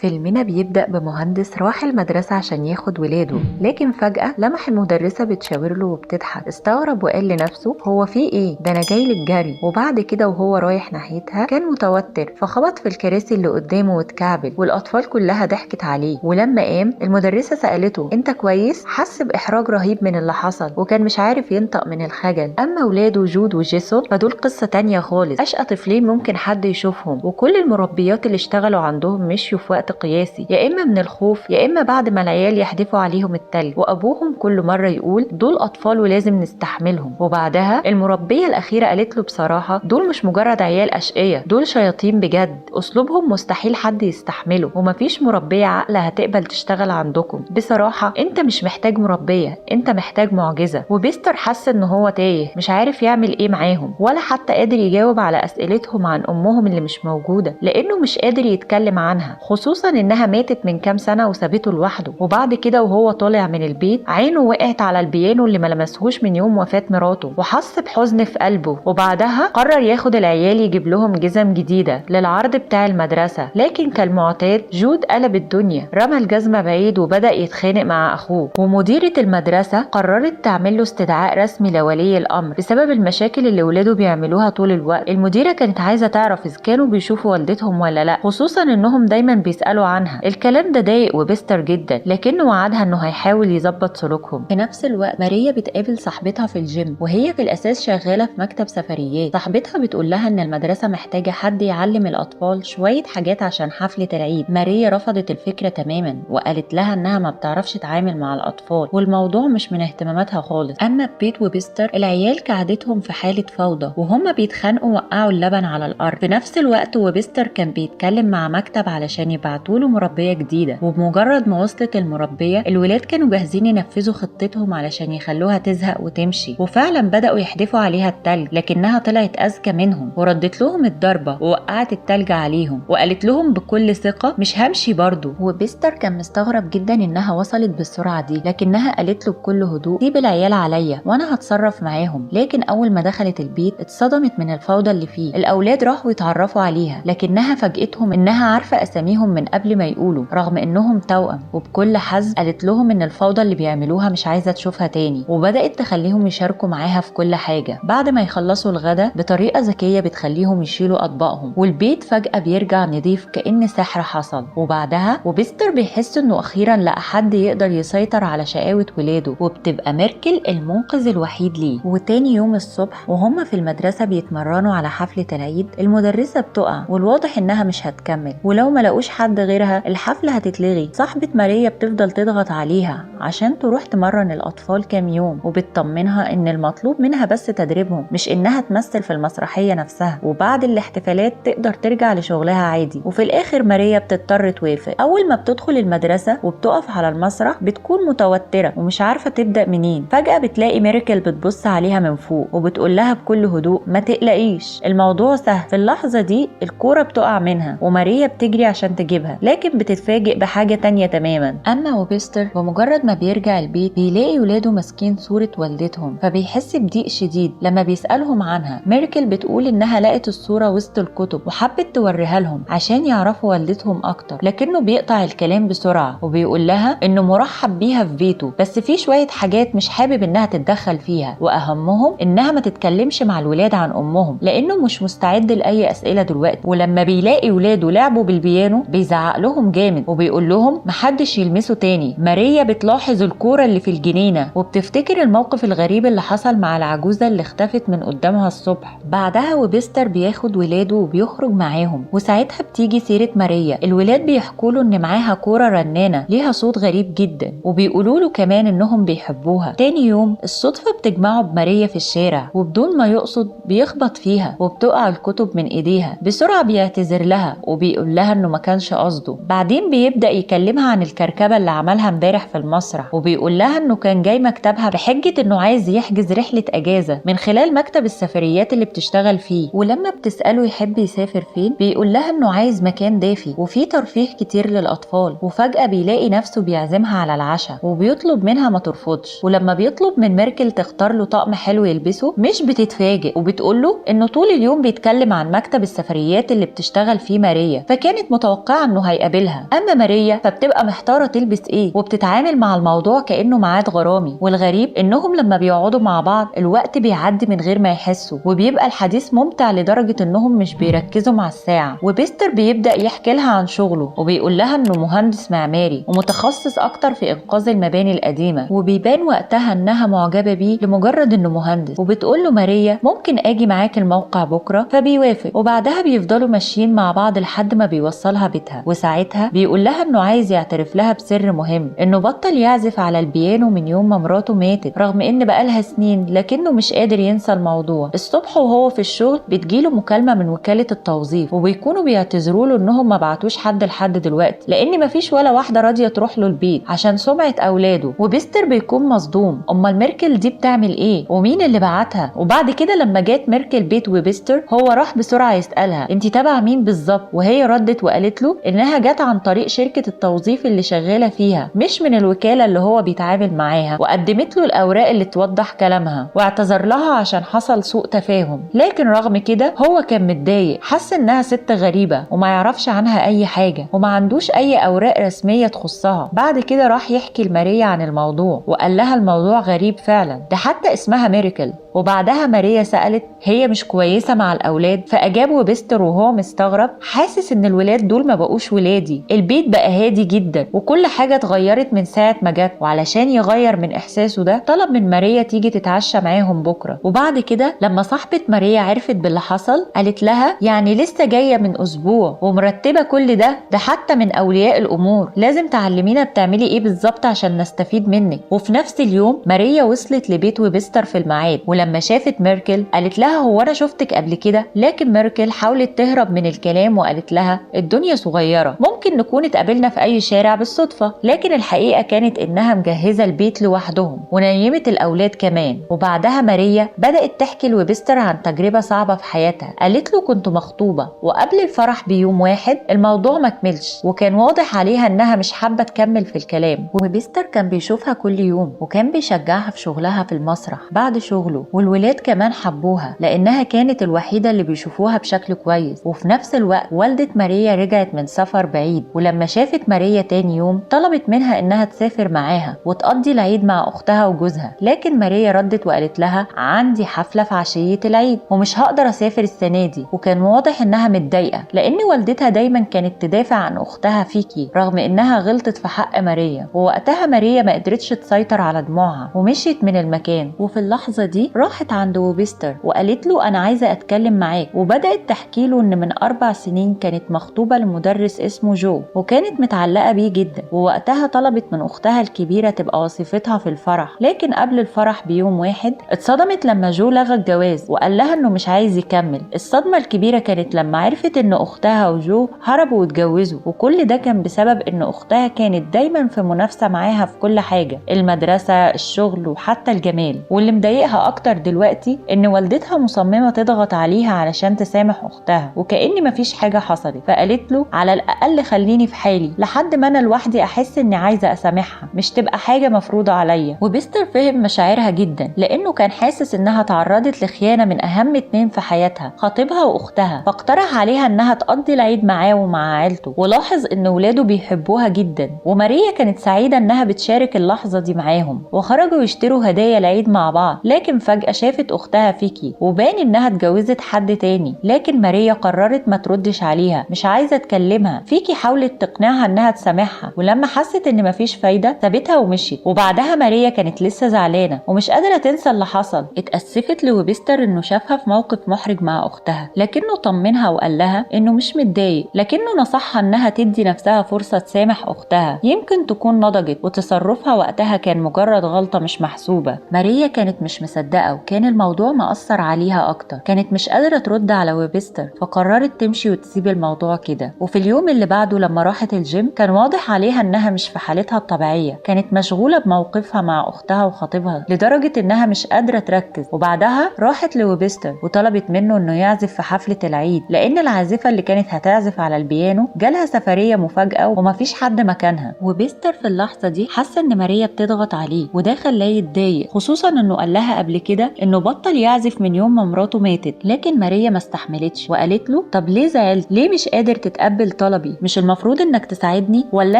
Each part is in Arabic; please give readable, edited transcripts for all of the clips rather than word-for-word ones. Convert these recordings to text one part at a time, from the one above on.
فيلمنا بيبدأ بمهندس راح المدرسة عشان ياخد ولاده، لكن فجأة لمح المدرسة بتشاور له وبتضحك. استغرب وقال لنفسه هو في ايه ده، انا جاي للجري. وبعد كده وهو رايح ناحيتها كان متوتر فخبط في الكراسي اللي قدامه واتكعبل، والاطفال كلها ضحكت عليه. ولما قام المدرسة سألته انت كويس؟ حس بإحراج رهيب من اللي حصل وكان مش عارف ينطق من الخجل. اما ولاده جود وجيسون فدول قصة تانية خالص، اشقى طفلين ممكن حد يشوفهم، وكل المربيات اللي اشتغلوا عندهم مشيوا في وقت قياسي، يا اما من الخوف يا اما بعد ما العيال يحدفوا عليهم التلج، وابوهم كل مره يقول دول اطفال ولازم نستحملهم. وبعدها المربيه الاخيره قالت له بصراحه دول مش مجرد عيال اشقيه، دول شياطين بجد، اسلوبهم مستحيل حد يستحمله، ومفيش مربيه عاقله هتقبل تشتغل عندكم. بصراحه انت مش محتاج مربيه، انت محتاج معجزه. وبيستر حس ان هو تايه، مش عارف يعمل ايه معاهم، ولا حتى قادر يجاوب على اسئلتهم عن امهم اللي مش موجوده، لانه مش قادر يتكلم عنها، خصوصا انها ماتت من كام سنه وسابته لوحده. وبعد كده وهو طالع من البيت عينه وقعت على البيانو اللي ملمسهوش من يوم وفاه مراته، وحس بحزن في قلبه. وبعدها قرر ياخد العيال يجيب لهم جزم جديده للعرض بتاع المدرسه، لكن كالمعتاد جود قلب الدنيا، رمى الجزمه بعيد وبدا يتخانق مع اخوه. ومديره المدرسه قررت تعمل له استدعاء رسمي لولي الامر بسبب المشاكل اللي ولاده بيعملوها طول الوقت. المديره كانت عايزه تعرف اذا كانوا بيشوفوا والدتهم ولا لا، خصوصا انهم دايما بيسالوا عنها. الكلام ده ضايق وبيستر جدا، لكنه وعدها انه هيحاول يظبط سلوكهم. في نفس الوقت ماريا بتقابل صاحبتها في الجيم، وهي في الاساس شغاله في مكتب سفريات. صاحبتها بتقول لها ان المدرسه محتاجه حد يعلم الاطفال شويه حاجات عشان حفله العيد. ماريا رفضت الفكره تماما وقالت لها انها ما بتعرفش تتعامل مع الاطفال والموضوع مش من اهتماماتها خالص. اما بيت وبيستر العيال كعادتهم في حاله فوضى وهم بيتخانقوا وقعوا اللبن على الارض. في نفس الوقت وبيستر كان بيتكلم مع مكتب علشان يبعتوله مربيه جديده، وبمجرد ما وصلت المربيه الولاد كانوا جاهزين ينفذوا خطتهم علشان يخلوها تزهق وتمشي. وفعلا بداوا يحدفوا عليها التلج، لكنها طلعت اذكى منهم وردت لهم الضربه ووقعت التلج عليهم، وقالت لهم بكل ثقه مش همشي برضو. وبيستر كان مستغرب جدا انها وصلت بالسرعه دي، لكنها قالت له بكل هدوء سيب العيال عليا وانا هتصرف معاهم. لكن اول ما دخلت البيت اتصدمت من الفوضى اللي فيه. الاولاد راحوا يتعرفوا عليها، لكنها فاجئتهم انها عارفه اساميهم من قبل ما يقولوا رغم انهم توأم. وبكل حزم قالت لهم ان الفوضى اللي بيعملوها مش عايزه تشوفها تاني، وبدات تخليهم يشاركوا معاها في كل حاجه. بعد ما يخلصوا الغدا بطريقه ذكيه بتخليهم يشيلوا اطباقهم، والبيت فجاه بيرجع نظيف كأن سحر حصل. وبعدها وبيستر بيحس انه اخيرا لقى حد يقدر يسيطر على شقاوه ولاده، وبتبقى ميركل المنقذ الوحيد ليه. وتاني يوم الصبح وهم في المدرسه بيتمرنوا على حفله العيد المدرسه بتقع، والواضح انها مش هتكمل، ولو ما لقوش حد غيرها الحفله هتتلغي. صاحبه ماريا بتفضل تضغط عليها عشان تروح تمرن الاطفال كام يوم، وبتطمنها ان المطلوب منها بس تدريبهم مش انها تمثل في المسرحيه نفسها، وبعد الاحتفالات تقدر ترجع لشغلها عادي. وفي الاخر ماريا بتضطر توافق. اول ما بتدخل المدرسه وبتقف على المسرح بتكون متوتره ومش عارفه تبدا منين. فجاه بتلاقي ميركل بتبص عليها من فوق وبتقول لها بكل هدوء ما تقلقيش الموضوع سهل. في اللحظه دي الكوره بتقع منها وماريا بتجري عشان تجيبها، لكن بتتفاجئ بحاجه تانية تماما. اما وبيستر بمجرد ما بيرجع البيت بيلاقي ولاده ماسكين صوره والدتهم، فبيحس بضيق شديد لما بيسالهم عنها. ميركل بتقول انها لقت الصوره وسط الكتب وحبت توريها لهم عشان يعرفوا والدتهم اكتر، لكنه بيقطع الكلام بسرعه وبيقول لها انه مرحب بيها في بيته، بس في شويه حاجات مش حابب انها تتدخل فيها، واهمهم انها ما تتكلمش مع الولاد عن امهم لانه مش مستعد لاي اسئله دلوقتي. ولما بيلاقي ولاده لعبوا بالبيانو بيزعق لهم جامد وبيقول لهم محدش يلمسه تاني. ماريا بتلاحظ الكوره اللي في الجنينه وبتفتكر الموقف الغريب اللي حصل مع العجوزه اللي اختفت من قدامها الصبح. بعدها وبيستر بياخد ولاده وبيخرج معاهم، وساعتها بتيجي سيره ماريا. الولاد بيحكوا له ان معاها كوره رنانه ليها صوت غريب جدا، وبيقولوا له كمان انهم بيحبوها. تاني يوم الصدفه بتجمعه بماريا في الشارع، وبدون ما يقصد بيخبط فيها وبتقع الكتب من ايديها. بسرعه بيعتذر لها وبيقول لها انه ما كانش قصده. بعدين بيبدا يكلمها عن الكركبه اللي عملها امبارح في المسرح، وبيقول لها انه كان جاي مكتبها بحجه انه عايز يحجز رحله اجازه من خلال مكتب السفريات اللي بتشتغل فيه. ولما بتساله يحب يسافر فين بيقول لها انه عايز مكان دافي وفيه ترفيه كتير للاطفال. وفجاه بيلاقي نفسه بيعزمها على العشاء وبيطلب منها ما ترفضش. ولما بيطلب من ميركل تختار له طقم حلو يلبسه مش بتتفاجئ وبتقول له انه طول اليوم بيتكلم عن مكتب السفريات اللي بتشتغل فيه ماريا، فكانت متوقعه انه هيقابلها. اما ماريا فبتبقى محتاره تلبس ايه وبتتعامل مع الموضوع كانه ميعاد غرامي، والغريب انهم لما بيقعدوا مع بعض الوقت بيعدي من غير ما يحسوا، وبيبقى الحديث ممتع لدرجه انهم مش بيركزوا مع الساعه. وبيستر بيبدا يحكي لها عن شغله وبيقول لها انه مهندس معماري ومتخصص اكتر في انقاذ المباني القديمه، وبيبان وقتها انها معجبه بيه لمجرد انه مهندس. وبتقول له ماريا ممكن اجي معاك الموقع بكره، فبيوافق. وبعدها بيفضلوا ماشيين مع بعض لحد ما بيوصلها بيتها، وساعتها بيقول لها انه عايز يعترف لها بسر مهم، انه بطل يعزف على البيانو من يوم ما مراته ماتت، رغم ان بقالها سنين لكنه مش قادر ينسى الموضوع. الصبح وهو في الشغل بتجيله مكالمه من وكاله التوظيف، وبيكونوا بيعتذروا له انهم ما بعتوش حد لحد دلوقتي لان مفيش ولا واحده راضيه تروح له البيت عشان سمعه اولاده. وبيستر بيكون مصدوم، امال ميركل دي بتعمل ايه ومين اللي بعتها؟ وبعد كده لما جات ميركل بيت وبيستر هو راح بسرعه يسالها انت تبع مين بالظبط، وهي ردت وقالت له انها جت عن طريق شركه التوظيف اللي شغاله فيها، مش من الوكاله اللي هو بيتعامل معاها. وقدمت له الاوراق اللي توضح كلامها، واعتذر لها عشان حصل سوء تفاهم. لكن رغم كده هو كان متضايق، حس انها ست غريبه وما يعرفش عنها اي حاجه وما عندوش اي اوراق رسميه تخصها. بعد كده راح يحكي لماريا عن الموضوع وقال لها الموضوع غريب فعلا، ده حتى اسمها ميركل. وبعدها ماريا سألت هي مش كويسة مع الأولاد، فأجاب وبيستر وهو مستغرب حاسس إن الولاد دول ما بقوش ولادي، البيت بقى هادي جدا وكل حاجة اتغيرت من ساعة ما جت. وعلشان يغير من إحساسه ده طلب من ماريا تيجي تتعشى معاهم بكرة. وبعد كده لما صاحبة ماريا عرفت باللي حصل قالت لها يعني لسه جاية من أسبوع ومرتبة كل ده حتى من أولياء الأمور، لازم تعلمينا بتعملي إيه بالظبط عشان نستفيد منك. وفي نفس اليوم ماريا وصلت لبيت وبيستر في الميعاد، لما شافت ميركل قالت لها هو انا شفتك قبل كده؟ لكن ميركل حاولت تهرب من الكلام وقالت لها الدنيا صغيره، ممكن نكون اتقابلنا في اي شارع بالصدفه. لكن الحقيقه كانت انها مجهزه البيت لوحدهم ونيمت الاولاد كمان. وبعدها ماريا بدات تحكي لويبستر عن تجربه صعبه في حياتها. قالت له كنت مخطوبه وقبل الفرح بيوم واحد الموضوع ما كملش، وكان واضح عليها انها مش حابه تكمل في الكلام. وويبستر كان بيشوفها كل يوم وكان بيشجعها في شغلها في المسرح بعد شغله، والولاد كمان حبوها لانها كانت الوحيده اللي بيشوفوها بشكل كويس. وفي نفس الوقت والدة ماريا رجعت من سفر بعيد، ولما شافت ماريا تاني يوم طلبت منها انها تسافر معاها وتقضي العيد مع اختها وجوزها. لكن ماريا ردت وقالت لها عندي حفله في عشيه العيد ومش هقدر اسافر السنه دي. وكان واضح انها متضايقه لان والدتها دايما كانت تدافع عن اختها فيكي رغم انها غلطت في حق ماريا. ووقتها ماريا ما قدرتش تسيطر على دموعها ومشيت من المكان. وفي اللحظه دي راحت عند ووبستر وقالت له انا عايزه اتكلم معاك، وبدات تحكي له ان من 4 سنين كانت مخطوبه لمدرس اسمه جو وكانت متعلقه بيه جدا، ووقتها طلبت من اختها الكبيره تبقى وصيفتها في الفرح. لكن قبل الفرح بيوم واحد اتصدمت لما جو لغى الجواز وقال لها انه مش عايز يكمل. الصدمه الكبيره كانت لما عرفت ان اختها وجو هربوا واتجوزوا، وكل ده كان بسبب ان اختها كانت دايما في منافسه معاها في كل حاجه، المدرسه، الشغل، وحتى الجمال. واللي مضايقها اكتر دلوقتي ان والدتها مصممه تضغط عليها علشان تسامح اختها وكأن مفيش حاجه حصلت. فقالت له على الاقل خليني في حالي لحد ما انا لوحدي احس اني عايزه اسامحها، مش تبقى حاجه مفروضه عليا. وبيستر فهم مشاعرها جدا لانه كان حاسس انها تعرضت لخيانه من اهم 2 في حياتها، خطيبها واختها. فاقترح عليها انها تقضي العيد معاه ومع عيلته، ولاحظ ان ولاده بيحبوها جدا. وماريا كانت سعيده انها بتشارك اللحظه دي معاهم، وخرجوا يشتروا هدايا العيد مع بعض. لكن فجأة شافت اختها فيكي وبان انها اتجوزت حد تاني. لكن ماريا قررت ما تردش عليها، مش عايزه تكلمها. فيكي حاولت تقنعها انها تسامحها، ولما حست ان مفيش فايده سابتها ومشيت. وبعدها ماريا كانت لسه زعلانه ومش قادره تنسى اللي حصل. اتأسفت لويبستر انه شافها في موقف محرج مع اختها، لكنه طمنها وقال لها انه مش متضايق، لكنه نصحها انها تدي نفسها فرصه تسامح اختها، يمكن تكون نضجت وتصرفها وقتها كان مجرد غلطه مش محسوبه. ماريا كانت مش مصدقه وكان الموضوع مأثر عليها اكتر، كانت مش قادره ترد على ويبستر فقررت تمشي وتسيب الموضوع كده. وفي اليوم اللي بعده لما راحت الجيم كان واضح عليها انها مش في حالتها الطبيعيه، كانت مشغوله بموقفها مع اختها وخطيبها لدرجه انها مش قادره تركز. وبعدها راحت لويبستر وطلبت منه انه يعزف في حفله العيد، لان العازفه اللي كانت هتعزف على البيانو جالها سفريه مفاجاه ومفيش حد مكانها. وبيستر في اللحظه دي حس ان ماريا بتضغط عليه، وده خلاه يتضايق، خصوصا انه قال لها قبل كده كده انه بطل يعزف من يوم ما مراته ماتت. لكن ماريا ما استحملتش وقالت له طب ليه زعلت؟ ليه مش قادر تتقبل طلبي؟ مش المفروض انك تساعدني؟ ولا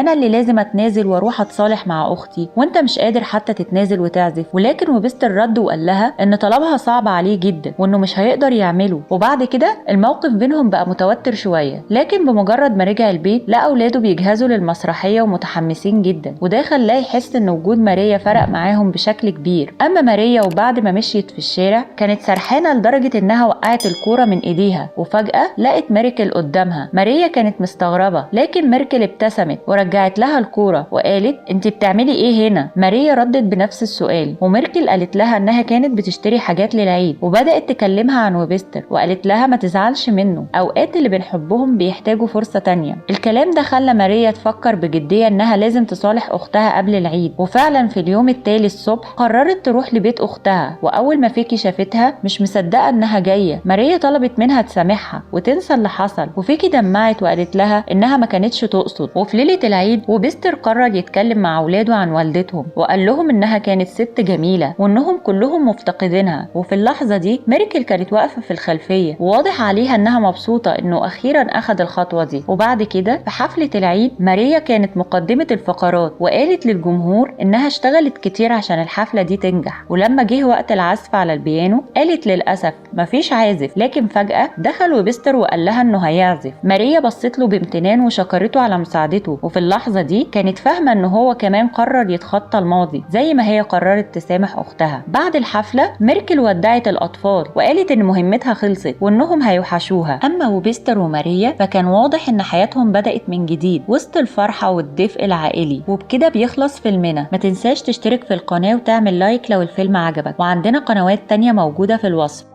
انا اللي لازم اتنازل واروح اتصالح مع اختي وانت مش قادر حتى تتنازل وتعزف؟ ولكن وبستر رد وقال لها ان طلبها صعب عليه جدا وانه مش هيقدر يعمله. وبعد كده الموقف بينهم بقى متوتر شويه، لكن بمجرد ما رجع البيت لقى اولاده بيجهزوا للمسرحيه ومتحمسين جدا، وده خلاه يحس ان وجود ماريا فرق معاهم بشكل كبير. اما ماريا وبعد ما مشيت في الشارع كانت سرحانه لدرجه انها وقعت الكوره من ايديها، وفجاه لقت ميركل قدامها. ماريا كانت مستغربه، لكن ميركل ابتسمت ورجعت لها الكوره وقالت انت بتعملي ايه هنا؟ ماريا ردت بنفس السؤال، وميركل قالت لها انها كانت بتشتري حاجات للعيد، وبدات تكلمها عن وبستر وقالت لها ما تزعلش منه، اوقات اللي بنحبهم بيحتاجوا فرصه تانية. الكلام ده خلى ماريا تفكر بجديه انها لازم تصالح اختها قبل العيد، وفعلا في اليوم التالي الصبح قررت تروح لبيت اختها. واول ما فيكي شافتها مش مصدقه انها جايه، ماريا طلبت منها تسامحها وتنسى اللي حصل، وفيكي دمعت وقالت لها انها ما كانتش تقصد. وفي ليله العيد وبستر قرر يتكلم مع اولاده عن والدتهم، وقال لهم انها كانت ست جميله وانهم كلهم مفتقدينها. وفي اللحظه دي ميركل كانت واقفه في الخلفيه، وواضح عليها انها مبسوطه انه اخيرا اخذ الخطوه دي. وبعد كده في حفله العيد ماريا كانت مقدمه الفقرات، وقالت للجمهور انها اشتغلت كتير عشان الحفله دي تنجح. ولما جه وقت العزف على البيانو قالت للاسف مفيش عازف، لكن فجاه دخل وبستر وقال لها انه هيعزف. ماريا بصت له بامتنان وشكرته على مساعدته، وفي اللحظه دي كانت فاهمه ان هو كمان قرر يتخطى الماضي زي ما هي قررت تسامح اختها. بعد الحفله ميركل ودعت الاطفال وقالت ان مهمتها خلصت وانهم هيوحشوها. اما وبستر وماريا فكان واضح ان حياتهم بدات من جديد وسط الفرحه والدفء العائلي. وبكده بيخلص فيلمنا. ما تنساش تشترك في القناه وتعمل لايك لو الفيلم عجبك، وعندنا قنوات تانية موجوده في الوصف.